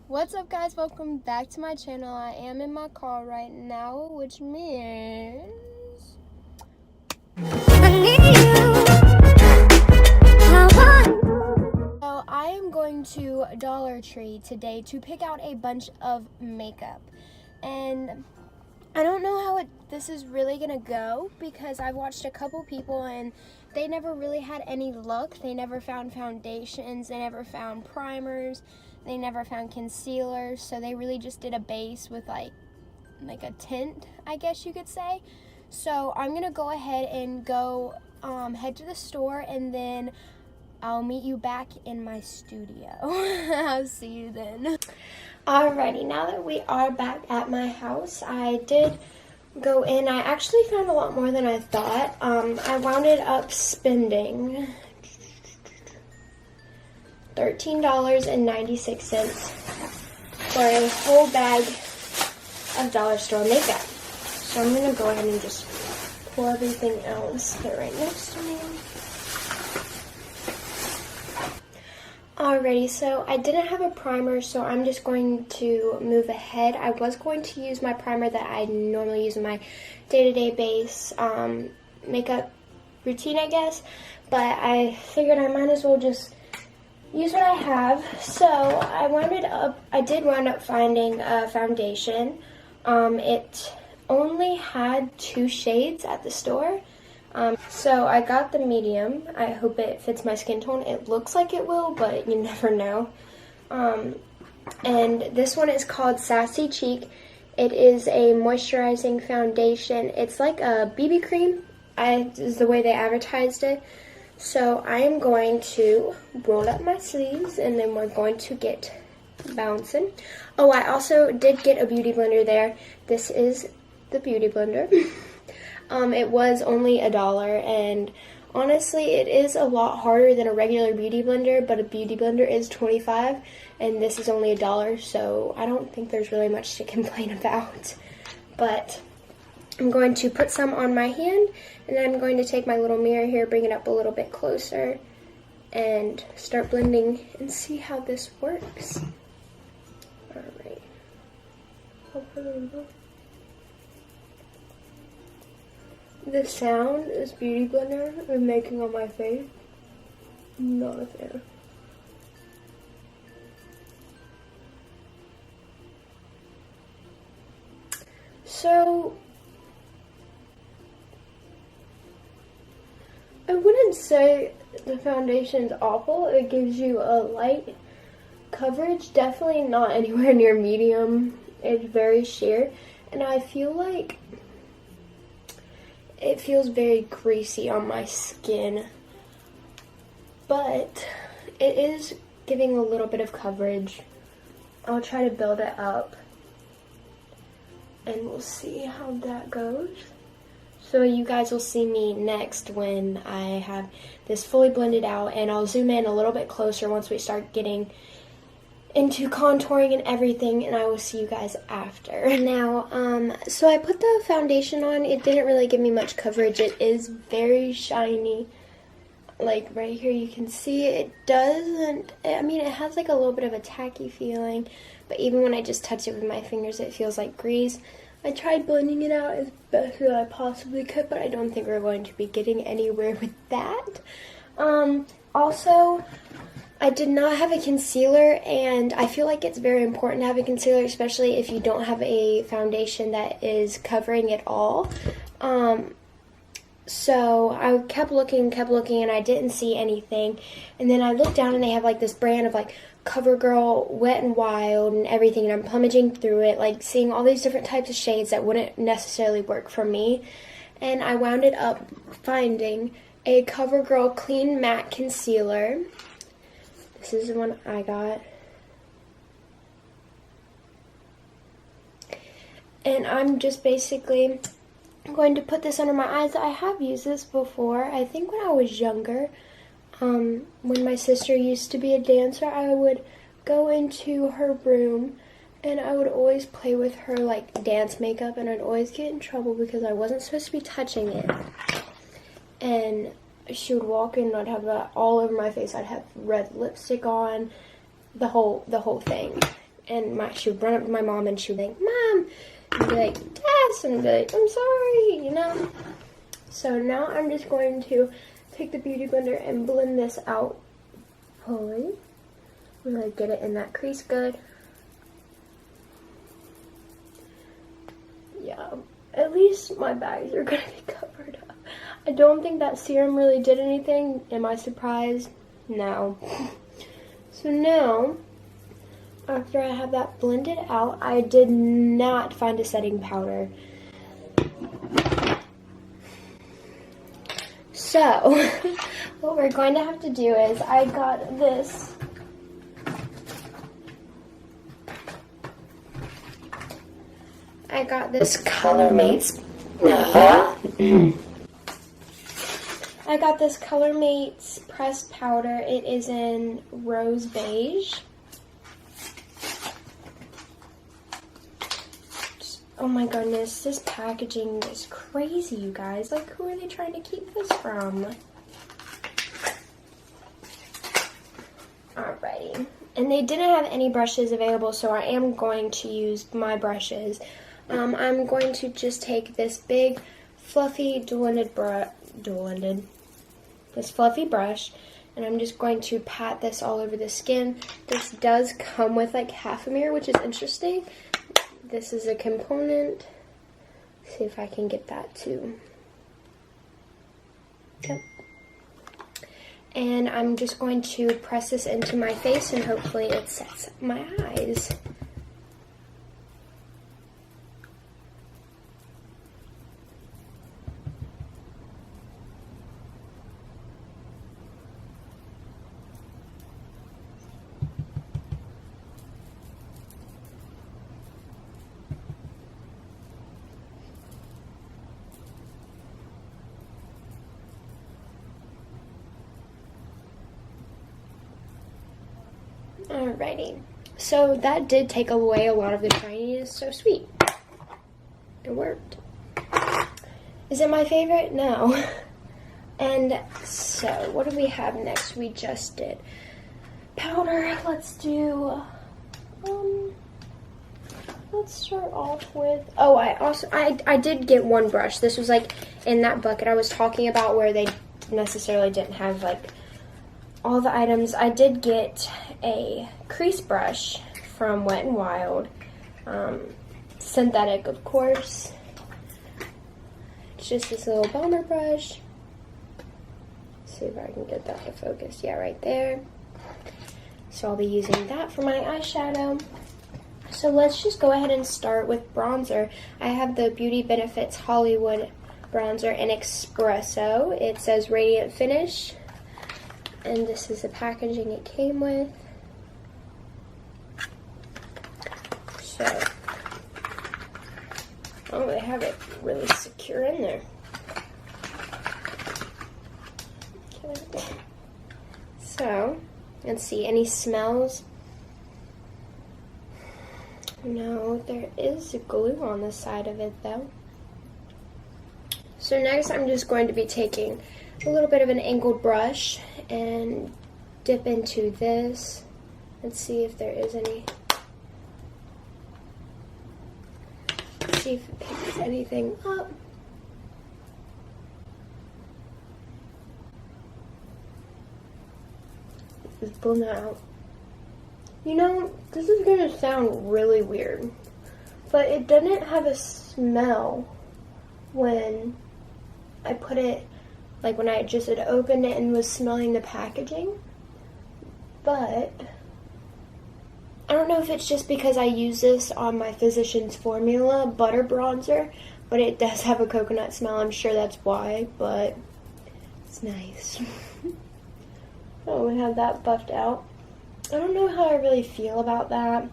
What's up, guys? Welcome back to my channel. I am in my car right now, which means so I am going to Dollar Tree today to pick out a bunch of makeup, and I don't know how this is really gonna go because I've watched a couple people and they never really had any luck. They never found foundations, they never found primers, they never found concealers, so they really just did a base with like a tint, I guess you could say. So I'm gonna go ahead and go head to the store, and then I'll meet you back in my studio. I'll see you then. Alrighty, now that we are back at my house, I did go in. I actually found a lot more than I thought. I wound up spending $13.96 for a whole bag of dollar store makeup. So I'm gonna go ahead and just pull everything else here right next to me. Alrighty, so I didn't have a primer, so I'm just going to move ahead. I was going to use my primer that I normally use in my day-to-day base makeup routine, I guess, but I figured I might as well just use what I have. So I did wind up finding a foundation. It only had 2 shades at the store. So I got the medium. I hope it fits my skin tone. It looks like it will, but you never know. And this one is called Sassy Cheek. It is a moisturizing foundation. It's like a BB cream, is the way they advertised it. So I am going to roll up my sleeves, and then we're going to get bouncing. Oh, I also did get a beauty blender there. This is the beauty blender. It was only $1, and honestly, it is a lot harder than a regular beauty blender, but a beauty blender is $25, and this is only $1, so I don't think there's really much to complain about. But I'm going to put some on my hand, and then I'm going to take my little mirror here, bring it up a little bit closer, and start blending and see how this works. Alright. The sound this beauty blender is making on my face, not a fan. So, I wouldn't say the foundation is awful. It gives you a light coverage, definitely not anywhere near medium. It's very sheer, and I feel like it feels very greasy on my skin, but it is giving a little bit of coverage. I'll try to build it up, and we'll see how that goes. So you guys will see me next when I have this fully blended out, and I'll zoom in a little bit closer once we start getting into contouring and everything, and I will see you guys after. Now, so I put the foundation on. It didn't really give me much coverage. It is very shiny. Like right here you can see it doesn't, I mean, it has like a little bit of a tacky feeling, but even when I just touch it with my fingers, it feels like grease. I tried blending it out as best as I possibly could, but I don't think we're going to be getting anywhere with that. Also, I did not have a concealer, and I feel like it's very important to have a concealer, especially if you don't have a foundation that is covering it all. So I kept looking, and I didn't see anything. And then I looked down, and they have like this brand of like CoverGirl Wet n Wild and everything, and I'm plumaging through it, like seeing all these different types of shades that wouldn't necessarily work for me. And I wound up finding a CoverGirl Clean Matte Concealer. This is the one I got. And I'm just basically going to put this under my eyes. I have used this before. I think when I was younger, when my sister used to be a dancer, I would go into her room and I would always play with her like dance makeup, and I'd always get in trouble because I wasn't supposed to be touching it. And she would walk in and I'd have that all over my face. I'd have red lipstick on, the whole thing. and she would run up to my mom and she would be like, Mom, and be like, Tess, and be like, I'm sorry, you know. So now I'm just going to take the Beauty Blender and blend this out fully. I'm going to get it in that crease good. Yeah, at least my bags are going to be covered up. I don't think that serum really did anything. Am I surprised? No. So now, after I have that blended out, I did not find a setting powder. So, what we're going to have to do is, I got this ColorMates. I got this ColorMates pressed powder. It is in rose beige. Oh my goodness, this packaging is crazy, you guys. Like, who are they trying to keep this from? Alrighty. And they didn't have any brushes available, so I am going to use my brushes. I'm going to just take this big, fluffy, this fluffy brush, and I'm just going to pat this all over the skin. This does come with like half a mirror, which is interesting. This is a component. Let's see if I can get that too. Yep. And I'm just going to press this into my face and hopefully it sets my eyes. Alrighty, so that did take away a lot of the shininess, so sweet. It worked. Is it my favorite? No. And so, what do we have next? We just did powder. Let's do, let's start off with, oh, I did get one brush. This was like in that bucket I was talking about where they necessarily didn't have like all the items. I did get a crease brush from Wet n Wild, synthetic of course. It's just this little bomber brush. Let's see if I can get that to focus. Yeah, right there. So I'll be using that for my eyeshadow. So let's just go ahead and start with bronzer. I have the Beauty Benefits Hollywood bronzer in Espresso. It says Radiant Finish. And this is the packaging it came with. So, oh, they have it really secure in there. Okay. So, let's see, any smells? No, there is glue on the side of it though. So next I'm just going to be taking a little bit of an angled brush and dip into this. Let's see if there is any. Let's see if it picks anything up. Just blend that out. You know, this is gonna sound really weird, but it didn't have a smell when I put it, like when I just had opened it and was smelling the packaging. But I don't know if it's just because I use this on my Physicians Formula butter bronzer, but it does have a coconut smell. I'm sure that's why, but it's nice. So we have that buffed out. I don't know how I really feel about that.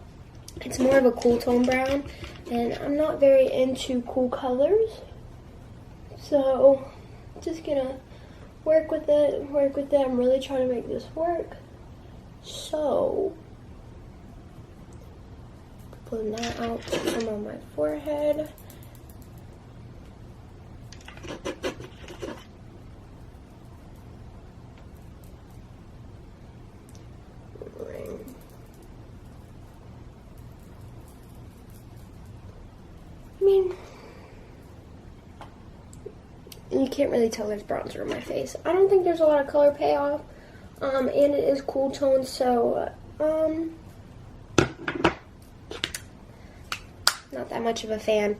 It's more of a cool tone brown, and I'm not very into cool colors. So, just gonna work with it. I'm really trying to make this work. So, blend that out, put some on my forehead. you can't really tell there's bronzer on my face. I don't think there's a lot of color payoff. And it is cool tone, so, not that much of a fan.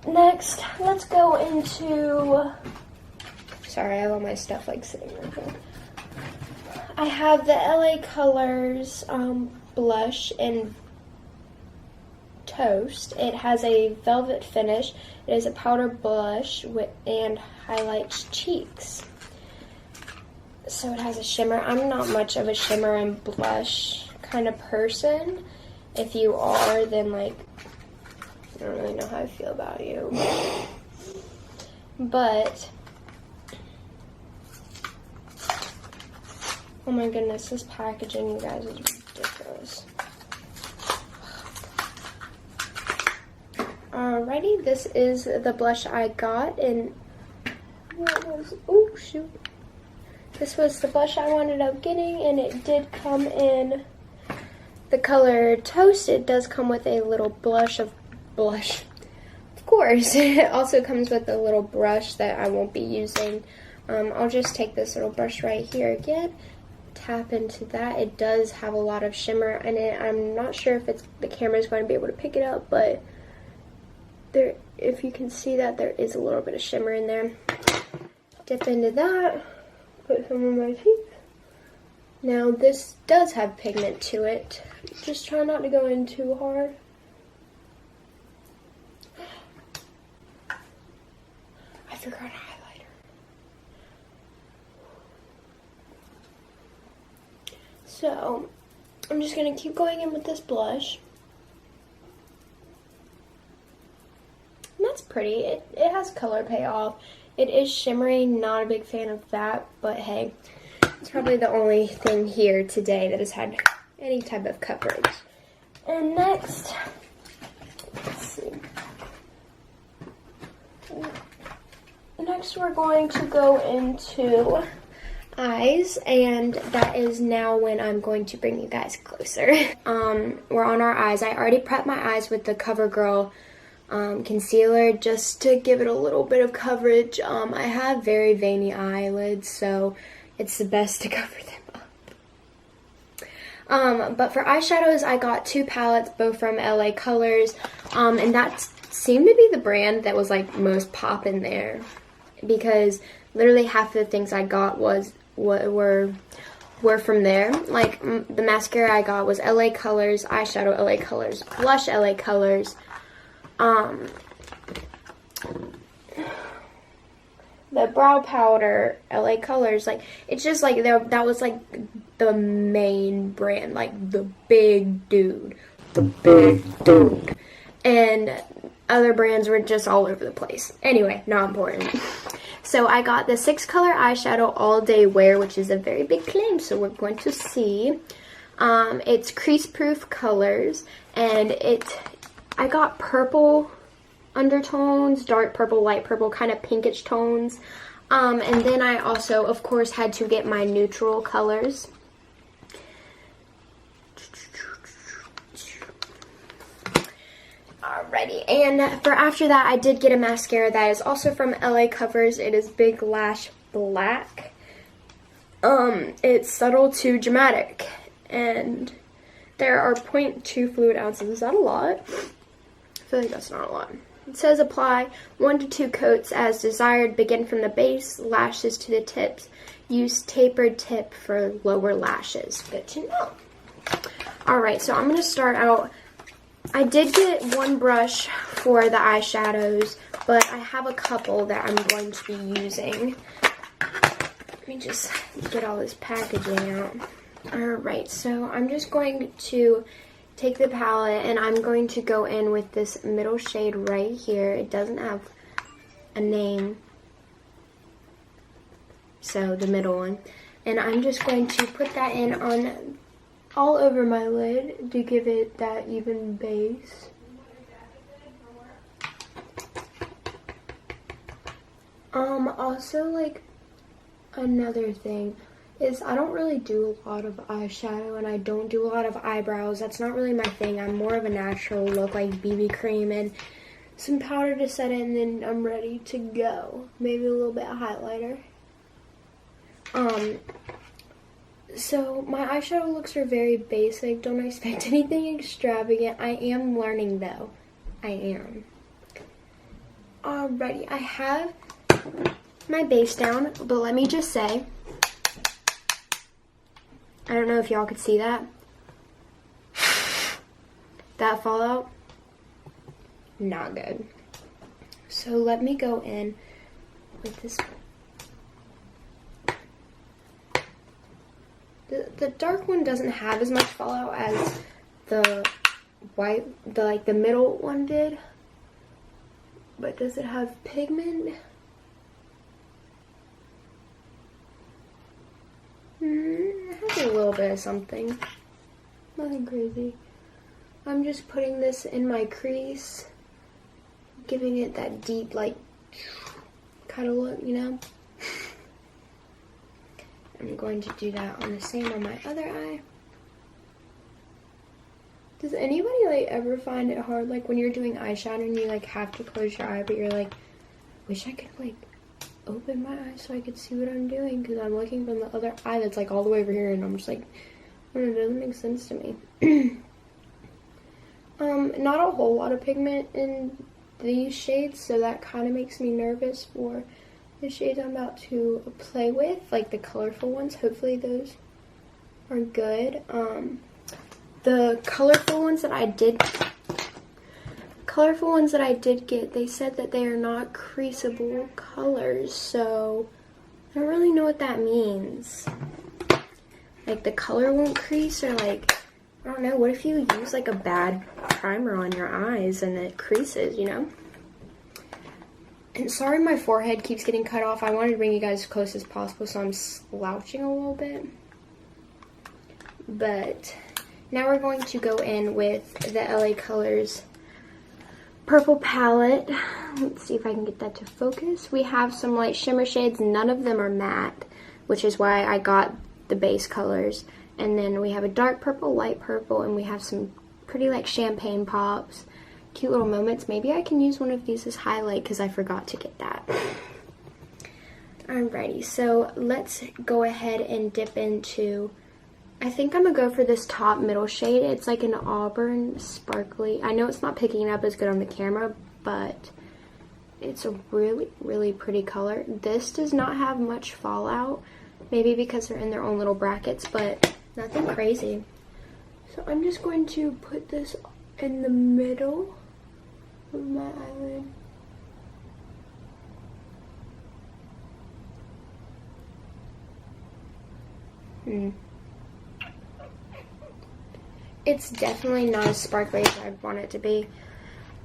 Next, let's go into, sorry, I have all my stuff like sitting right here. I have the LA Colors blush in Toast. It has a velvet finish. It is a powder blush and highlights cheeks. So it has a shimmer. I'm not much of a shimmer and blush kind of person. If you are, then like, I don't really know how I feel about you. But, oh my goodness, this packaging, you guys, is ridiculous. Alrighty, this is the blush I got, and oh shoot. This was the blush I ended up getting, and it did come in the color Toast. It does come with a little blush. Of course. It also comes with a little brush that I won't be using. I'll just take this little brush right here again, tap into that. It does have a lot of shimmer in it. I'm not sure if the camera is going to be able to pick it up, but there, if you can see that, there is a little bit of shimmer in there. Dip into that. Put some on my cheeks. Now this does have pigment to it. Just try not to go in too hard. I forgot a highlighter. So I'm just gonna keep going in with this blush. And that's pretty. It has color payoff. It is shimmery, not a big fan of that, but hey, it's probably the only thing here today that has had any type of coverage. And next, let's see. Next we're going to go into eyes, and that is now when I'm going to bring you guys closer. We're on our eyes. I already prepped my eyes with the CoverGirl concealer just to give it a little bit of coverage. I have very veiny eyelids, so it's the best to cover them up. But for eyeshadows, I got two palettes, both from LA Colors, and that seemed to be the brand that was like most poppin' there, because literally half of the things I got were from there. Like the mascara I got was LA Colors, eyeshadow LA Colors, blush LA Colors. The brow powder, LA Colors, like, it's just like, that was like the main brand, like the big dude. And other brands were just all over the place. Anyway, not important. So I got the 6-color eyeshadow all day wear, which is a very big claim, so we're going to see. It's crease proof colors, and I got purple undertones, dark purple, light purple, kind of pinkish tones. And then I also, of course, had to get my neutral colors. Alrighty, and for after that, I did get a mascara that is also from LA Covers. It is Big Lash Black. It's subtle to dramatic, and there are 0.2 fluid ounces. Is that a lot? I feel like that's not a lot. It says apply 1 to 2 coats as desired. Begin from the base, lashes to the tips. Use tapered tip for lower lashes. Good to know. Alright, so I'm going to start out. I did get one brush for the eyeshadows, but I have a couple that I'm going to be using. Let me just get all this packaging out. Alright, so I'm just going to take the palette, and I'm going to go in with this middle shade right here. It doesn't have a name, so the middle one. And I'm just going to put that in on all over my lid to give it that even base. Also, like, another thing is I don't really do a lot of eyeshadow, and I don't do a lot of eyebrows. That's not really my thing. I'm more of a natural look, like BB cream and some powder to set in, and then I'm ready to go. Maybe a little bit of highlighter. So my eyeshadow looks are very basic. Don't expect anything extravagant. I am learning though. I am. Alrighty, I have my base down, but let me just say, I don't know if y'all could see that. That fallout, not good. So let me go in with this. The dark one doesn't have as much fallout as the white, the middle one did. But does it have pigment? It has a little bit of something. Nothing crazy. I'm just putting this in my crease, giving it that deep, like, kind of look, you know? I'm going to do that on the same on my other eye. Does anybody, like, ever find it hard, like, when you're doing eyeshadow and you, like, have to close your eye, but you're like, wish I could, like, open my eye so I could see what I'm doing, because I'm looking from the other eye that's, like, all the way over here, and I'm just like, I don't know, it doesn't make sense to me. Not a whole lot of pigment in these shades, so that kind of makes me nervous for the shades I'm about to play with, like the colorful ones. Hopefully those are good. The colorful ones that I did get, they said that they are not creaseable colors, so I don't really know what that means. Like the color won't crease, or like, I don't know, what if you use like a bad primer on your eyes and it creases, you know? And sorry my forehead keeps getting cut off. I wanted to bring you guys as close as possible, so I'm slouching a little bit. But now we're going to go in with the LA Colors purple palette. Let's see if I can get that to focus. We have some light shimmer shades. None of them are matte, which is why I got the base colors. And then we have a dark purple, light purple, and we have some pretty like champagne pops. Cute little moments. Maybe I can use one of these as highlight because I forgot to get that. Alrighty, so let's go ahead and dip into, I think I'm going to go for this top middle shade. It's like an auburn sparkly. I know it's not picking up as good on the camera, but it's a really, really pretty color. This does not have much fallout, maybe because they're in their own little brackets, but nothing crazy. So I'm just going to put this in the middle of my eyelid. It's definitely not as sparkly as I'd want it to be,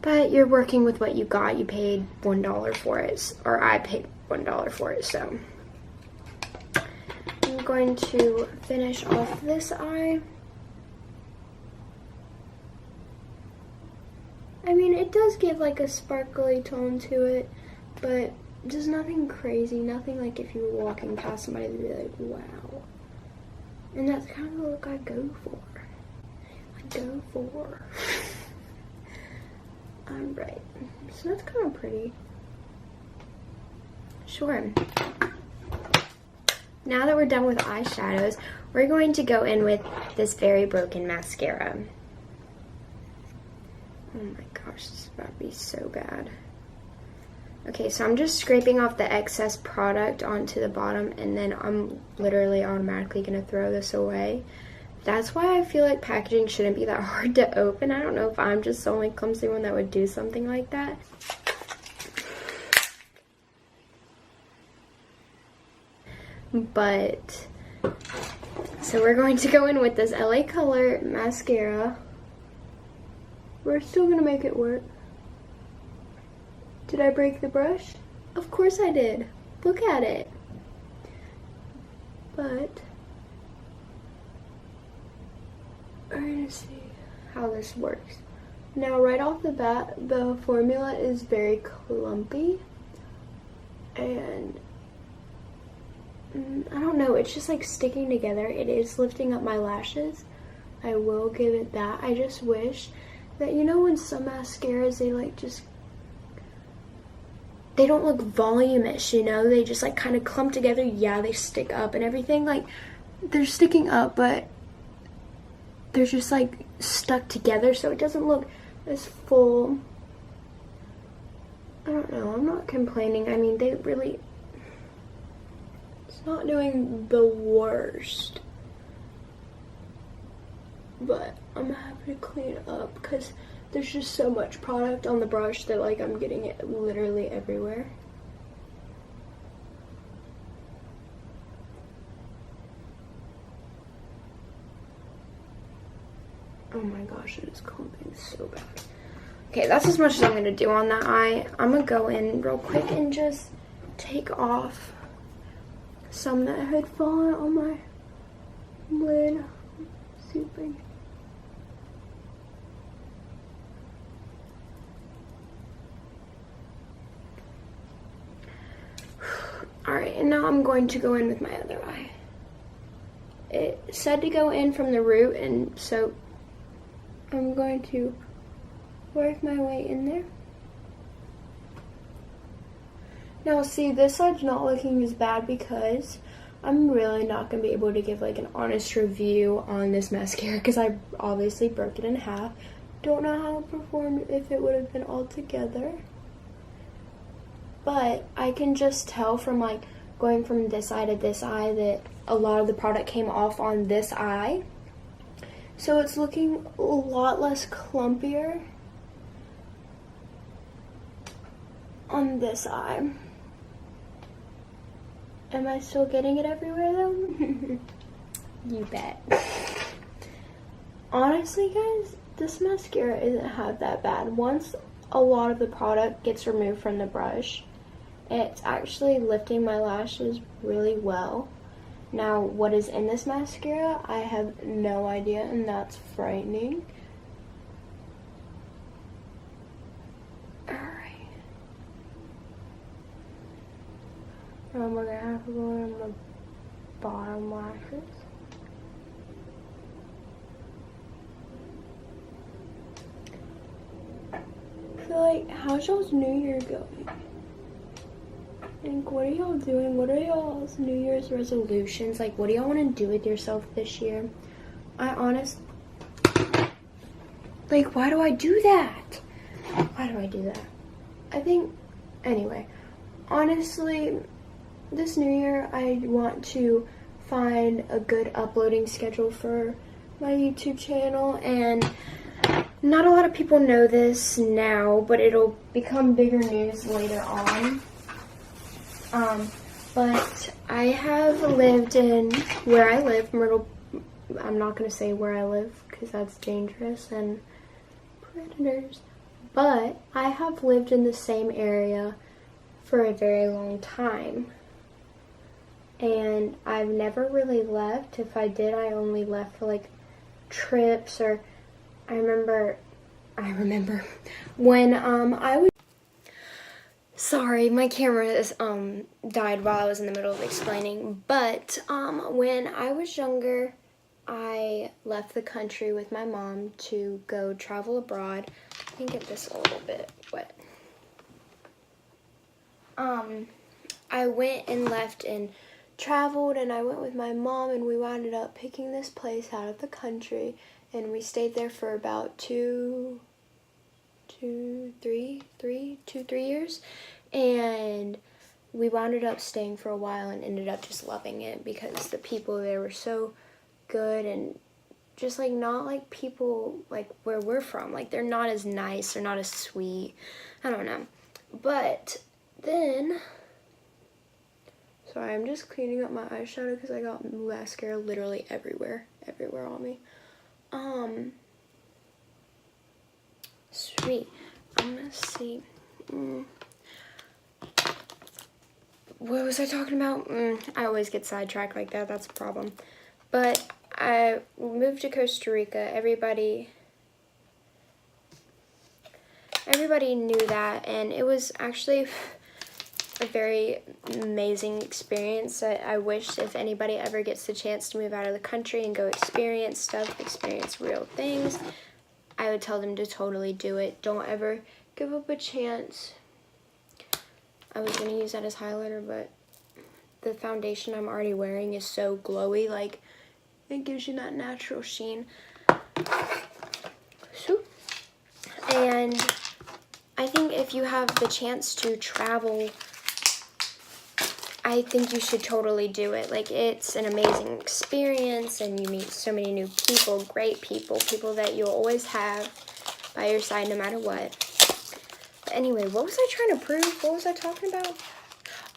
but you're working with what you got. You paid $1 for it, or I paid $1 for it, so I'm going to finish off this eye. I mean, it does give like a sparkly tone to it, but just nothing crazy, nothing like if you were walking past somebody they'd be like, wow. And that's kind of the look I go for. Alright, so that's kind of pretty. Sure. Now that we're done with eyeshadows, we're going to go in with this Very Broken mascara. Oh my gosh, this is about to be so bad. Okay, so I'm just scraping off the excess product onto the bottom, and then I'm literally automatically going to throw this away. That's why I feel like packaging shouldn't be that hard to open. I don't know if I'm just the only clumsy one that would do something like that. But, so we're going to go in with this LA Color mascara. We're still gonna make it work. Did I break the brush? Of course I did. Look at it. But we're gonna see how this works. Now, right off the bat, the formula is very clumpy, and I don't know, it's just like sticking together. It is lifting up my lashes. I will give it that. I just wish that, you know, when some mascaras, they like just they don't look voluminous, you know? They just like kind of clump together. Yeah, they stick up and everything. Like, they're sticking up, but they're just like stuck together, so it doesn't look as full. I don't know, I'm not complaining. I mean, they really, it's not doing the worst. But I'm happy to clean it up because there's just so much product on the brush that like I'm getting it literally everywhere. Oh my gosh, it is clumping so bad. Okay, that's as much as I'm going to do on that eye. I'm going to go in real quick and just take off some that had fallen on my lid. Super. Alright, and now I'm going to go in with my other eye. It said to go in from the root, and so I'm going to work my way in there. Now see, this side's not looking as bad because I'm really not going to be able to give like an honest review on this mascara because I obviously broke it in half. Don't know how it performed if it would have been all together. But I can just tell from like going from this eye to this eye that a lot of the product came off on this eye. So it's looking a lot less clumpier on this eye. Am I still getting it everywhere though? You bet. Honestly guys, this mascara isn't half that bad. Once a lot of the product gets removed from the brush, it's actually lifting my lashes really well. Now, what is in this mascara, I have no idea, and that's frightening. Alright. Now we're gonna have to go in the bottom lashes. So, like, how's y'all's New Year going? Like, what are y'all doing? What are y'all's New Year's resolutions? Like, what do y'all want to do with yourself this year? Like, why do I do that? Why do I do that? I think, anyway, honestly, this New Year, I want to find a good uploading schedule for my YouTube channel, and not a lot of people know this now, but it'll become bigger news later on. But I have lived in where I live, Myrtle. I'm not going to say where I live because that's dangerous and predators. But I have lived in the same area for a very long time. And I've never really left. If I did, I only left for like trips, or I remember when I was, sorry, my camera is died while I was in the middle of explaining, but when I was younger, I left the country with my mom to go travel abroad. I can get this a little bit wet. I went and left and traveled, and I went with my mom, and we wound up picking this place out of the country, and we stayed there for about 2-3 years, and we wound up staying for a while and ended up just loving it because the people there were so good, and just like not like people like where we're from. Like, they're not as nice, they're not as sweet, I don't know. But then, sorry, I'm just cleaning up my eyeshadow because I got mascara literally everywhere on me. Sweet. I'm gonna see. What was I talking about? I always get sidetracked like that. That's a problem. But I moved to Costa Rica. Everybody knew that, and it was actually a very amazing experience. I wish if anybody ever gets the chance to move out of the country and go experience stuff, experience real things, I would tell them to totally do it. Don't ever give up a chance. I was going to use that as highlighter, but the foundation I'm already wearing is so glowy, like it gives you that natural sheen. So, and I think if you have the chance to travel, I think you should totally do it. Like, it's an amazing experience, and you meet so many new people, great people, people that you'll always have by your side no matter what. But anyway, what was I trying to prove? What was I talking about?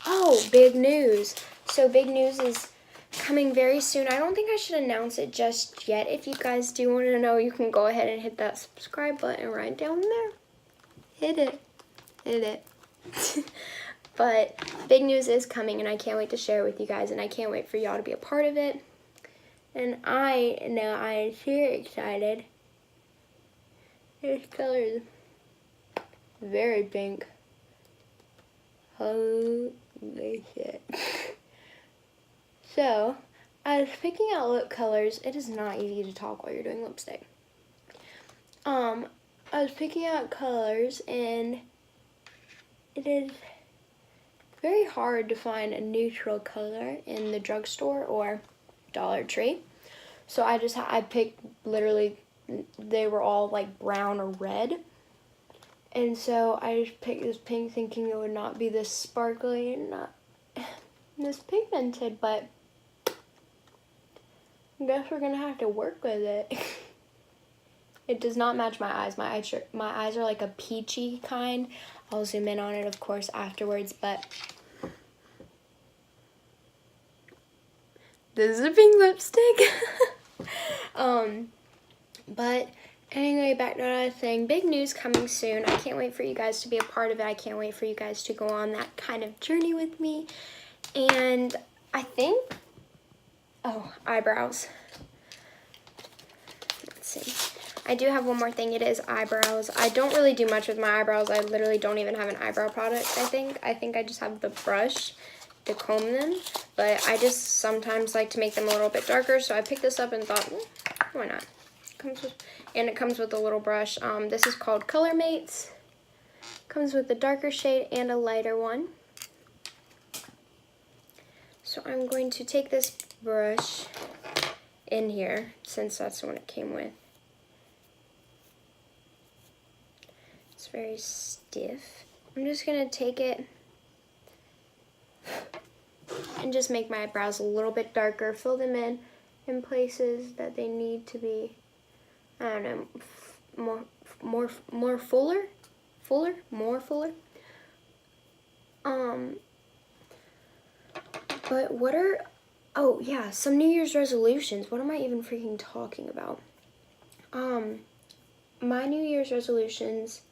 Oh, big news. So big news is coming very soon. I don't think I should announce it just yet. If you guys do want to know, you can go ahead and hit that subscribe button right down there. Hit it. Hit it. But big news is coming, and I can't wait to share it with you guys, and I can't wait for y'all to be a part of it. And I know I am super excited. This color is very pink. Holy shit. So, I was picking out lip colors. It is not easy to talk while you're doing lipstick. I was picking out colors, and it is very hard to find a neutral color in the drugstore or Dollar Tree. So I picked literally, they were all like brown or red. And so I just picked this pink thinking it would not be this sparkly and not this pigmented, but I guess we're gonna have to work with it. It does not match my eyes. My eyes are like a peachy kind. I'll zoom in on it, of course, afterwards, but this is a pink lipstick. But anyway, back to what I was saying. Big news coming soon. I can't wait for you guys to be a part of it. I can't wait for you guys to go on that kind of journey with me. And I think, oh, eyebrows. Let's see. I do have one more thing. It is eyebrows. I don't really do much with my eyebrows. I literally don't even have an eyebrow product, I think. I think I just have the brush to comb them. But I just sometimes like to make them a little bit darker. So I picked this up and thought, why not? It comes with a little brush. This is called Color Mates. Comes with a darker shade and a lighter one. So I'm going to take this brush in here, since that's the one it came with. It's very stiff. I'm just going to take it and just make my eyebrows a little bit darker, fill them in places that they need to be, I don't know, more fuller. But what are, oh yeah, some New Year's resolutions. What am I even freaking talking about? My New Year's resolutions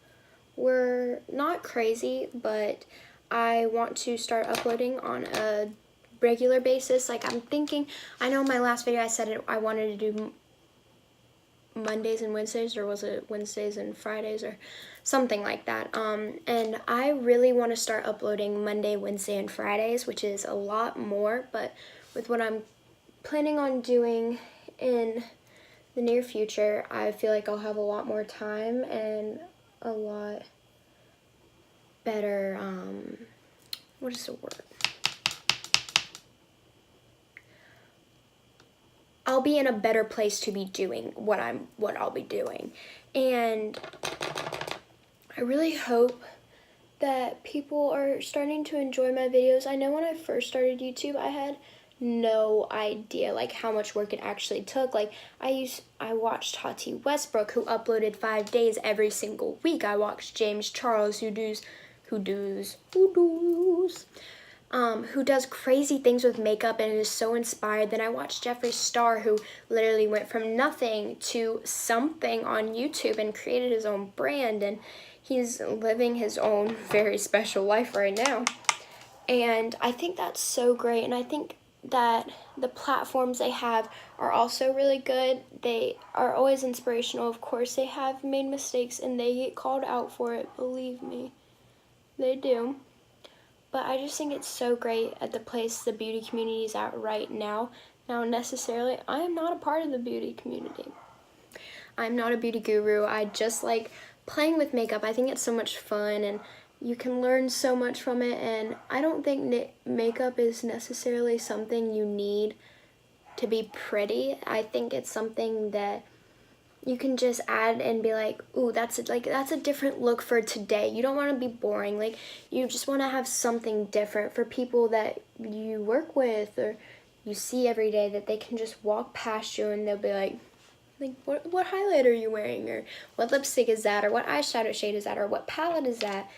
were not crazy, but I want to start uploading on a regular basis. Like, I'm thinking, I know in my last video I said I wanted to do Mondays and Wednesdays, or was it Wednesdays and Fridays, or something like that. And I really want to start uploading Monday, Wednesday, and Fridays, which is a lot more, but with what I'm planning on doing in the near future, I feel like I'll have a lot more time and a lot better, what is the word? I'll be in a better place to be doing what I'll be doing. And I really hope that people are starting to enjoy my videos. I know when I first started YouTube, I had no idea like how much work it actually took. Like, I watched Tati Westbrook, who uploaded 5 days every single week. I watched James Charles, who does crazy things with makeup and is so inspired. Then I watched Jeffree Star, who literally went from nothing to something on YouTube and created his own brand, and he's living his own very special life right now. And I think that's so great, and I think that the platforms they have are also really good. They are always inspirational. Of course, they have made mistakes and they get called out for it, believe me. They do. But I just think it's so great at the place the beauty community is at right now. Now, necessarily, I am not a part of the beauty community. I'm not a beauty guru. I just like playing with makeup. I think it's so much fun, and You can learn so much from it, and I don't think makeup is necessarily something you need to be pretty. I think it's something that you can just add and be like, ooh, that's a different look for today. You don't want to be boring. Like, you just want to have something different for people that you work with or you see every day, that they can just walk past you and they'll be like what highlight are you wearing, or what lipstick is that, or what eyeshadow shade is that, or what palette is that?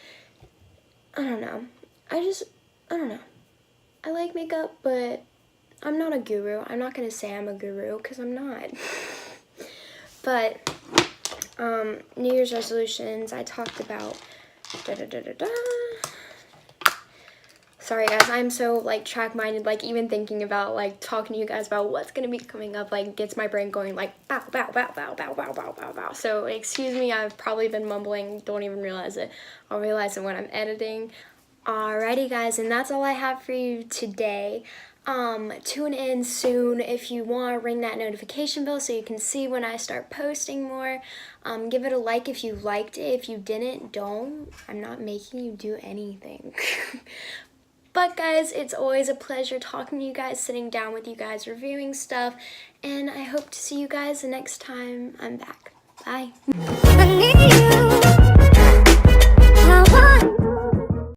I don't know. I don't know. I like makeup, but I'm not a guru. I'm not gonna say I'm a guru because I'm not. But New Year's resolutions, I talked about. Sorry guys, I'm so like track-minded, like even thinking about like talking to you guys about what's gonna be coming up like gets my brain going like bow bow bow bow bow bow bow bow bow. So excuse me, I've probably been mumbling, don't even realize it. I'll realize it when I'm editing. Alrighty guys, and that's all I have for you today. Tune in soon if you want. Ring that notification bell so you can see when I start posting more. Give it a like if you liked it. If you didn't, don't. I'm not making you do anything. But guys, it's always a pleasure talking to you guys, sitting down with you guys, reviewing stuff, and I hope to see you guys the next time I'm back. Bye.